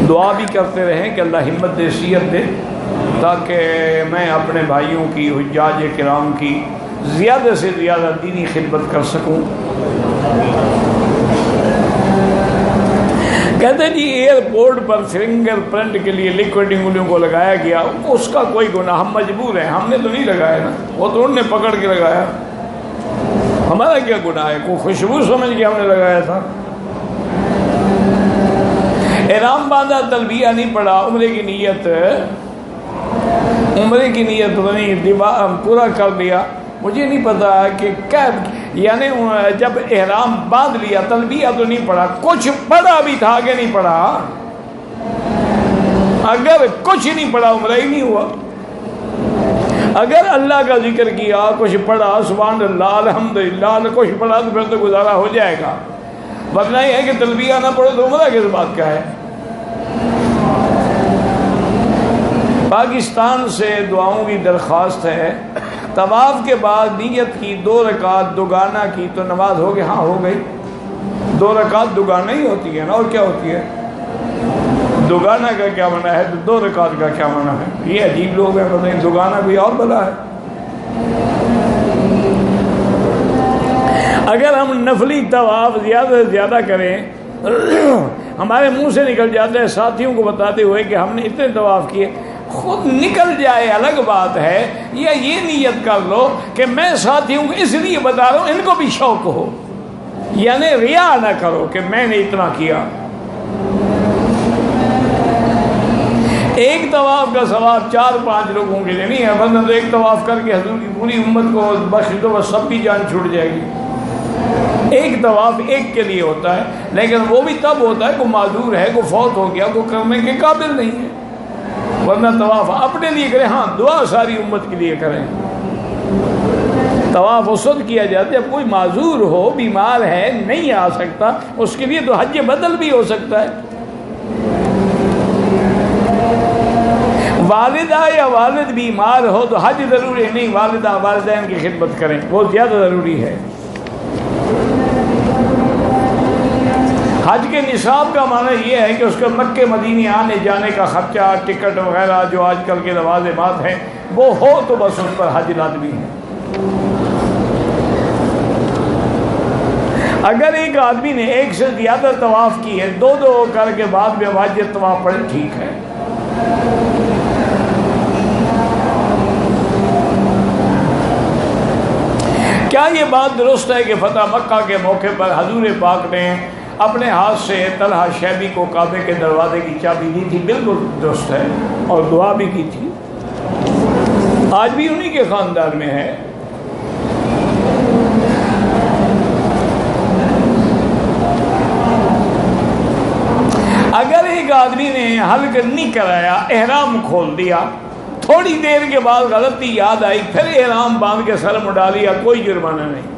دعا بھی کرتے رہیں کہ اللہ ہمت دے، صحت دے، تاکہ میں اپنے بھائیوں کی، حجاج کرام کی زیادہ سے زیادہ دینی خدمت کر سکوں۔ کہتے ہیں جی ایئرپورٹ پر فنگر پرنٹ کے لیے لکوڈ انگلیوں کو لگایا گیا، اس کا کوئی گناہ، ہم مجبور ہیں، ہم نے تو نہیں لگایا نا، وہ تو انہوں نے پکڑ کے لگایا، ہمارا کیا گناہ ہے؟ کوئی خوشبو سمجھ کے ہم نے لگایا تھا۔ احرام باندھا، تلبیہ نہیں پڑا، عمرے کی نیت پورا کر دیا، مجھے نہیں پتا کہ کیا، یعنی جب احرام باندھ لیا تلبیہ تو نہیں پڑھا، کچھ پڑھا بھی تھا کہ نہیں پڑھا؟ اگر کچھ نہیں پڑھا عمرہ ہی نہیں ہوا۔ اگر اللہ کا ذکر کیا، کچھ پڑھا، سبحان اللہ، الحمدللہ، کچھ پڑھا تو پھر تو گزارا ہو جائے گا، ورنہ یہ ہے کہ تلبیہ نہ پڑھو تو عمرہ کس بات کا ہے۔ پاکستان سے دعاؤں کی درخواست ہے، طواف کے بعد نیت کی 2 رکعت دوگانہ کی تو نماز ہو گئی؟ ہاں ہو گئی، 2 رکعت دوگانہ ہی ہوتی ہے نا، اور کیا ہوتی ہے؟ دوگانہ کا کیا معنی ہے تو 2 رکعت کا کیا معنی ہے؟ یہ عجیب لوگ ہیں، پتہ نہیں دوگانہ کوئی اور بلا ہے۔ اگر ہم نفلی طواف زیادہ سے زیادہ کریں، ہمارے منہ سے نکل جاتا ہے ساتھیوں کو بتاتے ہوئے کہ ہم نے اتنے طواف کیے، خود نکل جائے الگ بات ہے، یا یہ نیت کر لو کہ میں ساتھیوں کو اس لیے بتا رہا ہوں ان کو بھی شوق ہو، یعنی ریا نہ کرو کہ میں نے اتنا کیا۔ ایک طواف کا ثواب 4-5 لوگوں کے لیے نہیں ہے، ورنہ تو ایک طواف کر کے حضور کی پوری امت کو بخش دو، بس سب کی جان چھوٹ جائے گی۔ ایک طواف ایک کے لیے ہوتا ہے، لیکن وہ بھی تب ہوتا ہے کوئی معذور ہے، کوئی فوت ہو گیا، کوئی کرنے کے قابل نہیں ہے، ورنہ طواف اپنے لیے کریں، ہاں دعا ساری امت کے لیے کریں۔ طواف اس وقت کیا جاتا ہے اب کوئی معذور ہو، بیمار ہے، نہیں آ سکتا، اس کے لیے تو حج بدل بھی ہو سکتا ہے۔ والدہ یا والد بیمار ہو تو حج ضروری نہیں، والدہ والدین کی خدمت کریں، وہ زیادہ ضروری ہے۔ حج کے نصاب کا معنی یہ ہے کہ اس کے مکے مدینے آنے جانے کا خرچہ، ٹکٹ وغیرہ جو آج کل کے لوازمات ہیں وہ ہو تو بس اس پر حج لازمی ہے۔ اگر ایک آدمی نے ایک سے زیادہ طواف کی ہے، 2 کر کے بعد میں واجب طواف پڑھے، ٹھیک ہے۔ کیا یہ بات درست ہے کہ فتح مکہ کے موقع پر حضور پاک نے اپنے ہاتھ سے طلحہ شیبی کو کعبے کے دروازے کی چابی دی تھی؟ بالکل درست ہے، اور دعا بھی کی تھی، آج بھی انہی کے خاندان میں ہے۔ اگر ایک آدمی نے حلق نہیں کرایا، احرام کھول دیا، تھوڑی دیر کے بعد غلطی یاد آئی، پھر احرام باندھ کے سر مڈا لیا، کوئی جرمانہ نہیں۔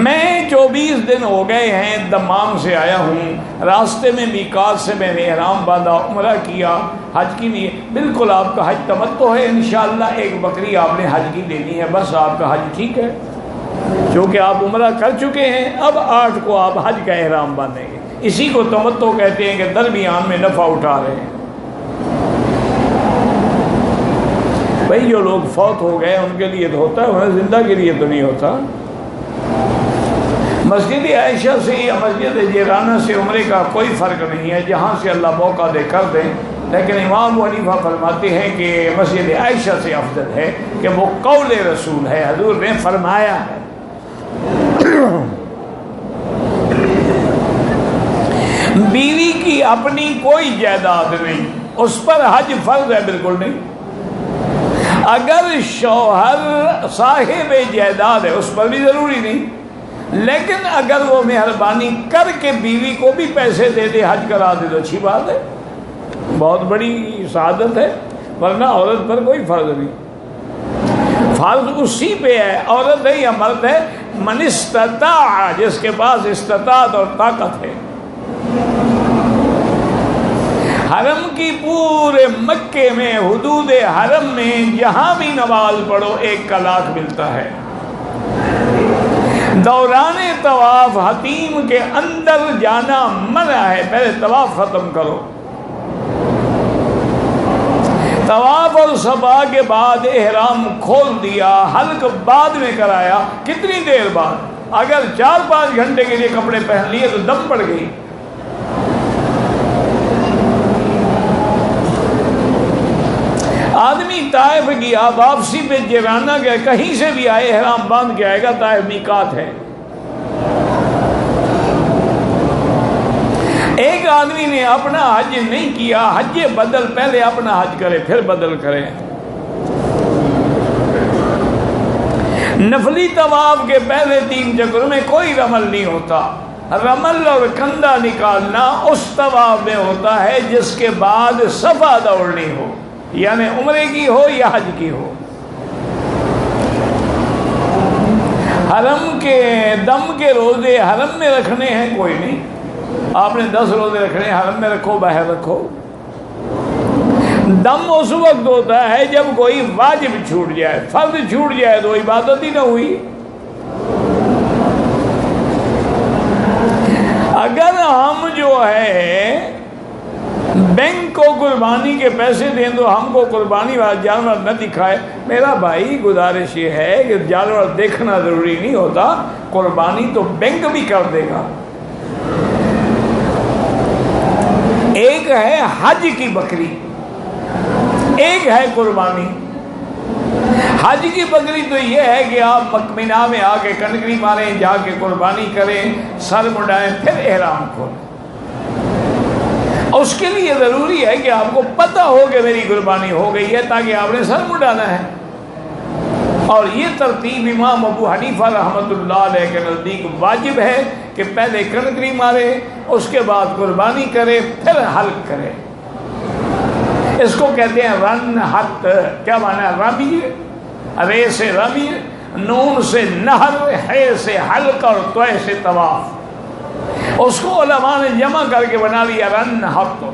میں 24 دن ہو گئے ہیں دمام سے آیا ہوں، راستے میں میقات سے میں نے احرام باندھا، عمرہ کیا، حج کی نہیں، بالکل آپ کا حج تمتع ہے، انشاءاللہ ایک بکری آپ نے حج کی دینی ہے، بس آپ کا حج ٹھیک ہے، کیونکہ آپ عمرہ کر چکے ہیں، اب 8 کو آپ حج کا احرام باندھیں گے، اسی کو تمتع کہتے ہیں کہ درمیان میں نفع اٹھا رہے ہیں۔ بھئی جو لوگ فوت ہو گئے ان کے لیے تو ہوتا ہے، انہیں زندہ کے لیے تو نہیں ہوتا۔ مسجد عائشہ سے یا مسجد جیرانہ سے عمرے کا کوئی فرق نہیں ہے، جہاں سے اللہ موقع دے کر دیں، لیکن امام ابو حنیفہ فرماتے ہیں کہ مسجد عائشہ سے افضل ہے کہ وہ قول رسول ہے، حضور نے فرمایا ہے۔ بیوی کی اپنی کوئی جائیداد نہیں، اس پر حج فرض ہے؟ بالکل نہیں۔ اگر شوہر صاحب جائیداد ہے اس پر بھی ضروری نہیں، لیکن اگر وہ مہربانی کر کے بیوی کو بھی پیسے دے دے، حج کرا دے تو اچھی بات ہے، بہت بڑی سعادت ہے، ورنہ عورت پر کوئی فرض نہیں۔ فرض اسی پہ ہے، عورت ہے یا مرد ہے، من استطاع، جس کے پاس استطاعت اور طاقت ہے۔ حرم کی پورے مکے میں، حدود حرم میں جہاں بھی نماز پڑھو 1 کا لاکھ ملتا ہے۔ دوران طواف حتیم کے اندر جانا منع ہے، پہلے طواف ختم کرو۔ طواف اور صفا کے بعد احرام کھول دیا، حلق بعد میں کرایا، کتنی دیر بعد؟ اگر 4-5 گھنٹے کے لیے کپڑے پہن لیے تو دم پڑ گئی۔ آدمی طائف گیا، واپسی پہ جیرانہ گیا، کہیں سے بھی آئے احرام باندھ کے آئے گا، طائف میقات ہے۔ ایک آدمی نے اپنا حج نہیں کیا، حج بدل، پہلے اپنا حج کرے پھر بدل کرے۔ نفلی طواف کے پہلے 3 چکروں میں کوئی رمل نہیں ہوتا۔ رمل اور کندھا نکالنا اس طواف میں ہوتا ہے جس کے بعد صفا دوڑنی ہو، یعنی عمرے کی ہو یا حج کی ہو۔ حرم کے دم کے روزے حرم میں رکھنے ہیں کوئی نہیں، آپ نے 10 روزے رکھنے ہیں، حرم میں رکھو باہر رکھو۔ دم اس وقت ہوتا ہے جب کوئی واجب چھوٹ جائے، فرض چھوٹ جائے تو عبادت ہی نہ ہوئی۔ اگر ہم جو ہے بینک کو قربانی کے پیسے دیں تو ہم کو قربانی والا جانور نہ دکھائے، میرا بھائی گزارش یہ ہے کہ جانور دیکھنا ضروری نہیں ہوتا، قربانی تو بینک بھی کر دے گا۔ ایک ہے حج کی بکری، ایک ہے قربانی۔ حج کی بکری تو یہ ہے کہ آپ مکہ میں آ کے کنکری ماریں، جا کے قربانی کریں، سر مڈائیں، پھر احرام کھولیں۔ اس کے لیے ضروری ہے کہ آپ کو پتہ ہو کہ میری قربانی ہو گئی ہے، تاکہ آپ نے سر مڈانا ہے۔ اور یہ ترتیب امام ابو حنیفہ رحمۃ اللہ علیہ کے نزدیک واجب ہے کہ پہلے کنکری مارے، اس کے بعد قربانی کرے، پھر حلق کرے۔ اس کو کہتے ہیں رن حت۔ کیا معنی ہے؟ رمی، رے سے رمی، نون سے نہر، ہے سے حلق اور توے سے طواف۔ اس کو علماء نے جمع کر کے بنا لیا رن حت۔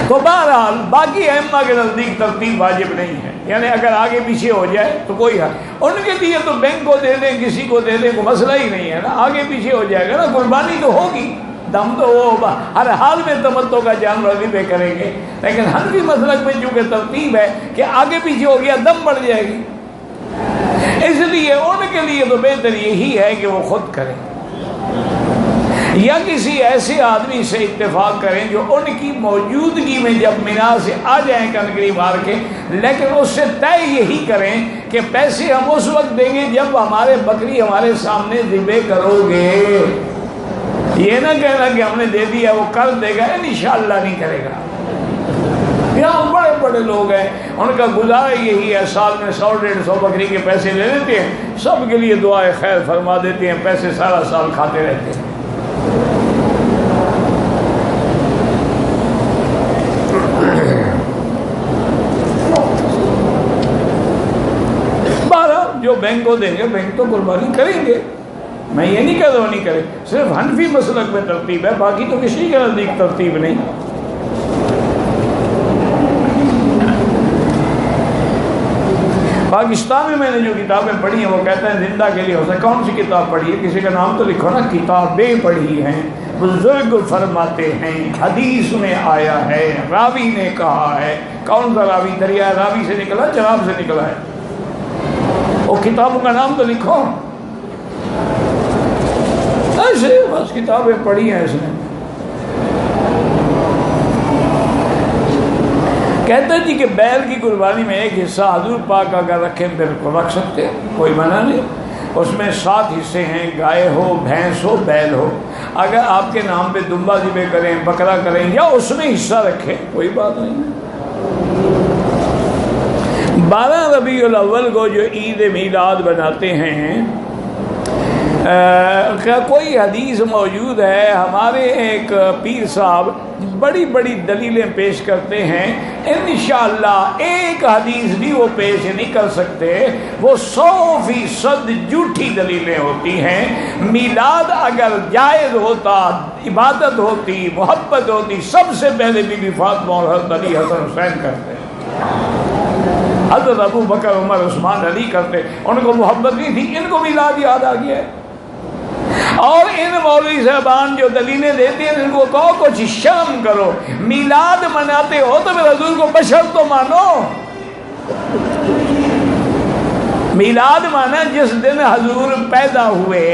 تو بہرحال باقی ائمہ کے نزدیک ترتیب واجب نہیں ہے، یعنی اگر آگے پیچھے ہو جائے تو کوئی حل، ان کے لیے تو بینک کو دے دیں، کسی کو دے دیں، کوئی مسئلہ ہی نہیں ہے نا، آگے پیچھے ہو جائے گا نا، قربانی تو ہوگی، دم تو وہ ہر حال میں تمتع کا جانور بھی بے کریں گے۔ لیکن حنفی مسلک میں چونکہ ترتیب ہے کہ آگے پیچھے ہو گیا دم بڑھ جائے گی، اس لیے ان کے لیے تو بہتر یہی ہے کہ وہ خود کریں یا کسی ایسے آدمی سے اتفاق کریں جو ان کی موجودگی میں جب مینا سے آ جائیں کنکری مار کے، لیکن اس سے طے یہی کریں کہ پیسے ہم اس وقت دیں گے جب ہمارے بکری ہمارے سامنے ذبح کرو گے۔ یہ نہ کہنا کہ ہم نے دے دیا وہ کر دے گا، انشاءاللہ نہیں کرے گا۔ یہاں بڑے بڑے لوگ ہیں، ان کا گزارا یہی ہے، سال میں 100-150 بکری کے پیسے لے لیتے ہیں، سب کے لیے دعائے خیر فرما دیتے ہیں، پیسے سارا سال کھاتے رہتے ہیں۔ جو بینک کو دیں گے بینک تو قربانی کریں گے، میں یہ نہیں کہتا وہ نہیں کریں، صرف حنفی مسلک میں ترتیب ہے، باقی تو کسی کے نزدیک ترتیب نہیں۔ پاکستان میں نے جو کتابیں پڑھی ہیں وہ کہتے ہیں زندہ کے لیے ہو سکتا، کون سی کتاب پڑھی ہے؟ کسی کا نام تو لکھو نا۔ کتابیں پڑھی ہیں، بزرگ فرماتے ہیں، حدیث میں آیا ہے، راوی نے کہا ہے۔ کون سا راوی؟ دریا راوی سے نکلا، جناب سے نکلا ہے، وہ کتابوں کا نام تو لکھو۔ ایسے بس کتابیں پڑھی ہیں اس نے۔ کہتا جی کہ بیل کی قربانی میں ایک حصہ حضور پاک اگر رکھیں بالکل رکھ سکتے، کوئی منع نہیں۔ اس میں 7 حصے ہیں، گائے ہو، بھینس ہو، بیل ہو۔ اگر آپ کے نام پہ دمبا ذبح کریں، بکرا کریں یا اس میں حصہ رکھیں، کوئی بات نہیں۔ 12 ربیع الاول کو جو عید میلاد بناتے ہیں، کیا کوئی حدیث موجود ہے؟ ہمارے ایک پیر صاحب بڑی بڑی دلیلیں پیش کرتے ہیں، انشاءاللہ ایک حدیث بھی وہ پیش نہیں کر سکتے، وہ 100% جھوٹی دلیلیں ہوتی ہیں۔ میلاد اگر جائز ہوتا، عبادت ہوتی، محبت ہوتی، سب سے پہلے بی بی فاطمہ اور حضرت علی حسن حسین کرتے۔ حضرت ابو بکر عمر عثمان علی کرتے، ان کو محبت نہیں تھی، ان کو میلاد یاد آ گیا ہے۔ اور ان مولوی صاحبان جو دلیلیں دیتے ہیں ان کو کہو کچھ شرم کرو، میلاد مناتے ہو تو پھر حضور کو بشر تو مانو۔ میلاد مانا جس دن حضور پیدا ہوئے،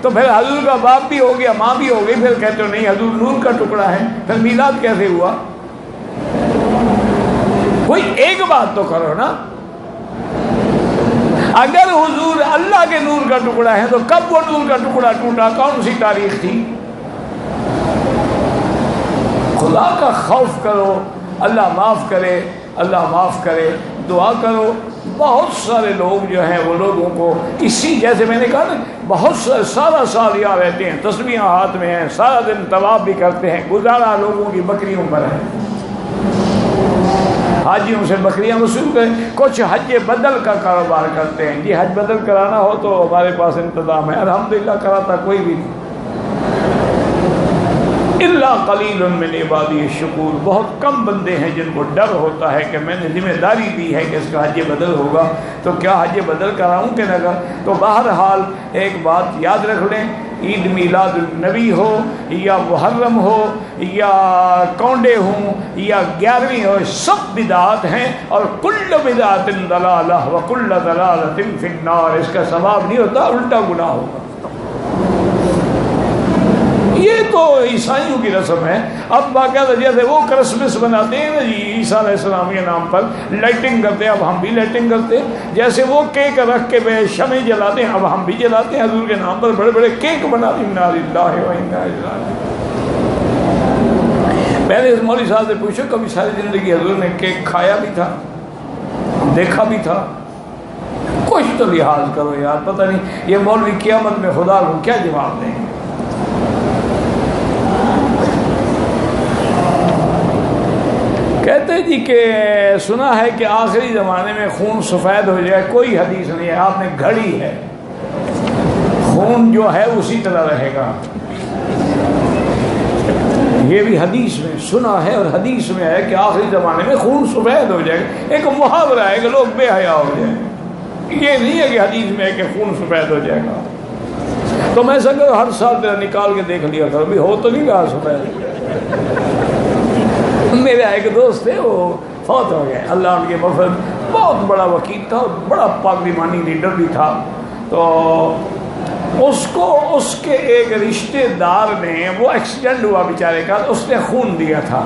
تو پھر حضور کا باپ بھی ہو گیا ماں بھی ہو گئی، پھر کہتے ہو نہیں حضور نور کا ٹکڑا ہے، پھر میلاد کیسے ہوا؟ کوئی ایک بات تو کرو نا۔ اگر حضور اللہ کے نور کا ٹکڑا ہے تو کب وہ نور کا ٹکڑا ٹوٹا، کون سی تاریخ تھی؟ خدا کا خوف کرو، اللہ معاف کرے، اللہ معاف کرے، دعا کرو۔ بہت سارے لوگ جو ہیں وہ لوگوں کو اسی، جیسے میں نے کہا نا، بہت سارا سال یہاں رہتے ہیں، تسبیحاں ہاتھ میں ہیں، سارا دن طواف بھی کرتے ہیں، گزارا لوگوں کی بکریوں پر ہے، حاجیوں سے بکریاں وصول کریں، کچھ حج بدل کا کاروبار کرتے ہیں، جی حج بدل کرانا ہو تو ہمارے پاس انتظام ہے، الحمدللہ کراتا کوئی بھی نہیں۔ اللہ قلیل من عبادی الشکور، بہت کم بندے ہیں جن کو ڈر ہوتا ہے کہ میں نے ذمہ داری دی ہے کہ اس کا حج بدل ہوگا تو کیا حج بدل کراؤں کہ نہ کر۔ تو بہرحال ایک بات یاد رکھ لیں، عید میلاد النبی ہو یا محرم ہو یا کونڈے ہوں یا 11ویں ہو، سب بدعات ہیں، اور کل بدعت ضلالہ وکل ضلالۃ فی النار، اس کا ثواب نہیں ہوتا، الٹا گناہ ہوگا۔ یہ تو عیسائیوں کی رسم ہے۔ اب باقاعدہ جیسے وہ کرسمس بناتے ہیں نا جی عیسیٰ علیہ السلام کے نام پر، لائٹنگ کرتے ہیں، اب ہم بھی لائٹنگ کرتے ہیں، جیسے وہ کیک رکھ کے شمع جلاتے ہیں اب ہم بھی جلاتے ہیں، حضور کے نام پر بڑے بڑے کیک بناتے ہیں۔ انا للہ و انا الیہ راجعون۔ میں نے اس مولوی صاحب سے پوچھا کبھی ساری زندگی حضور نے کیک کھایا بھی تھا، دیکھا بھی تھا؟ کچھ تو لحاظ کرو یار، پتہ نہیں یہ مولوی قیامت میں خدا کو کیا جواب دیں گے۔ کہتے جی کہ سنا ہے کہ آخری زمانے میں خون سفید ہو جائے، کوئی حدیث نہیں ہے، آپ نے گھڑی ہے، خون جو ہے اسی طرح رہے گا، یہ بھی حدیث میں سنا ہے، اور حدیث میں ہے کہ آخری زمانے میں خون سفید ہو جائے گا۔ ایک محاورہ ہے کہ لوگ بے حیا ہو جائیں، یہ نہیں ہے کہ حدیث میں ہے کہ خون سفید ہو جائے گا۔ تو میں سکتا ہر سال تیرا نکال کے دیکھ لیا کرو بھی ہو تو نہیں رہا سفید۔ میرا ایک دوست تھے وہ فوت ہو گئے، اللہ ان کے مغفرت، بہت بڑا وکیل تھا، بڑا پارلیمانی لیڈر بھی تھا، تو اس کو اس کے ایک رشتہ دار نے، وہ ایکسیڈنٹ ہوا بیچارے کا، اس نے خون دیا تھا،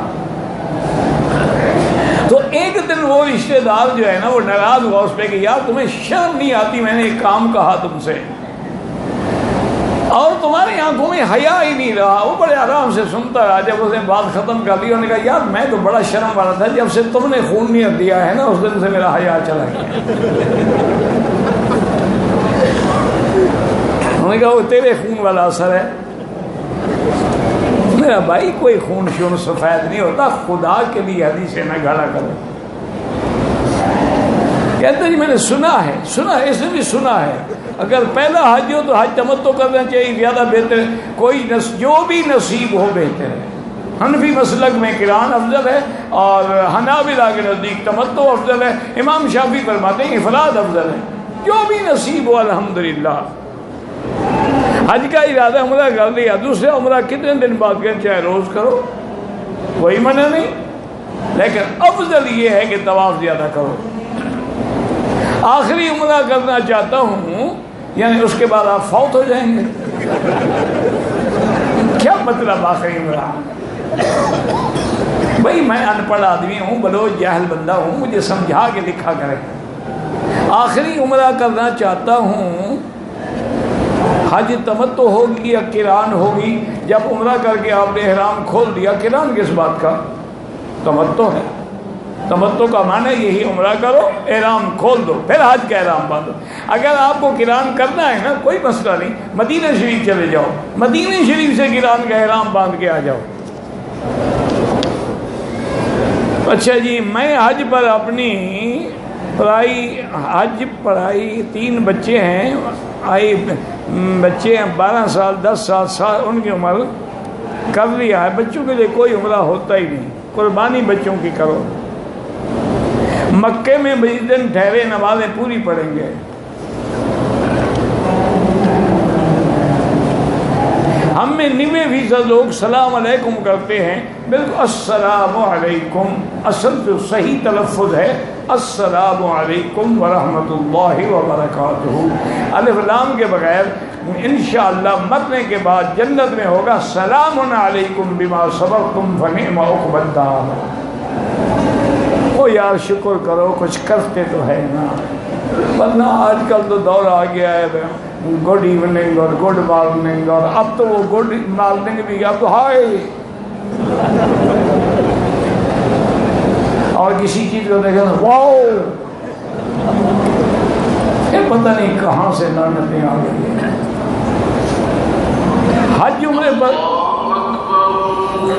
تو ایک دن وہ رشتہ دار جو ہے نا وہ ناراض ہوا اس پہ کہ یار تمہیں شرم نہیں آتی، میں نے ایک کام کہا تم سے اور تمہاری آنکھوں میں حیا ہی نہیں رہا۔ وہ بڑے آرام سے سنتا رہا، جب اس نے بات ختم کر لی انہوں نے کہا یار میں تو بڑا شرم والا تھا، جب سے تم نے خون نہیں دیا ہے نا اس دن سے میرا حیا چلا گیا۔ انہوں نے کہا وہ تیرے خون والا اثر ہے۔ میرا بھائی کوئی خون شون سفید نہیں ہوتا، خدا کے لیے حدیثیں نہ گھڑا کرو۔ کہتے جی میں نے سنا ہے، اس نے بھی سنا ہے، اگر پہلا حج ہو تو حج تمتع کرنا چاہیے، زیادہ بہتر ہے، کوئی جو بھی نصیب ہو بہتر ہے۔ حنفی مسلک میں قران افضل ہے اور حنابلہ کے نزدیک تمتع افضل ہے، امام شافعی فرماتے ہیں افراد افضل ہے، جو بھی نصیب ہو الحمدللہ۔ حج کا ارادہ عمرہ کر لیا، دوسرا عمرہ کتنے دن بعد کریں، چاہے روز کرو، کوئی منع نہیں، لیکن افضل یہ ہے کہ طواف زیادہ کرو۔ آخری عمرہ کرنا چاہتا ہوں یعنی اس کے بعد آپ فوت ہو جائیں گے، کیا مطلب آخری عمرہ؟ بھائی میں ان پڑھ آدمی ہوں، بلوچ جاہل بندہ ہوں، مجھے سمجھا کے لکھا کرے۔ آخری عمرہ کرنا چاہتا ہوں، حج تمتع ہوگی یا قران ہوگی؟ جب عمرہ کر کے آپ نے احرام کھول دیا، قران کس بات کا؟ تمتع ہے۔ تمتع کا معنی یہی، عمرہ کرو احرام کھول دو پھر حج کا احرام باندھو۔ اگر آپ کو قران کرنا ہے نا کوئی مسئلہ نہیں، مدینہ شریف چلے جاؤ، مدینہ شریف سے قران کا احرام باندھ کے آ جاؤ۔ اچھا جی میں حج پر اپنی پڑھائی 3 بچے ہیں، بچے ہیں 12 سال 10 سال ان کی عمر کر لیا ہے، بچوں کے لیے کوئی عمرہ ہوتا ہی نہیں، قربانی بچوں کی کرو۔ مکے میں 20 دن ٹھہرے، نمازیں پوری پڑھیں گے۔ ہم میں 90% لوگ سلام علیکم کرتے ہیں، بالکل السلام علیکم، اصل جو صحیح تلفظ ہے السلام علیکم ورحمۃ اللہ وبرکاتہ، الف لام کے بغیر۔ انشاءاللہ مرنے کے بعد جنت میں ہوگا سلام علیکم بما صبرتم فنعم عقبی الدار۔ او یار شکر کرو، کچھ کرتے تو ہے نا، ورنہ آج کل تو دور آ گیا ہے گڈ ایوننگ اور گڈ مارننگ، اور اب تو وہ گڈ مارننگ بھی اب تو ہائے، اور کسی چیز کو دیکھیں واو، یہ پتہ نہیں کہاں سے لعنتیں آ گئی ہیں۔ حج عمرے پر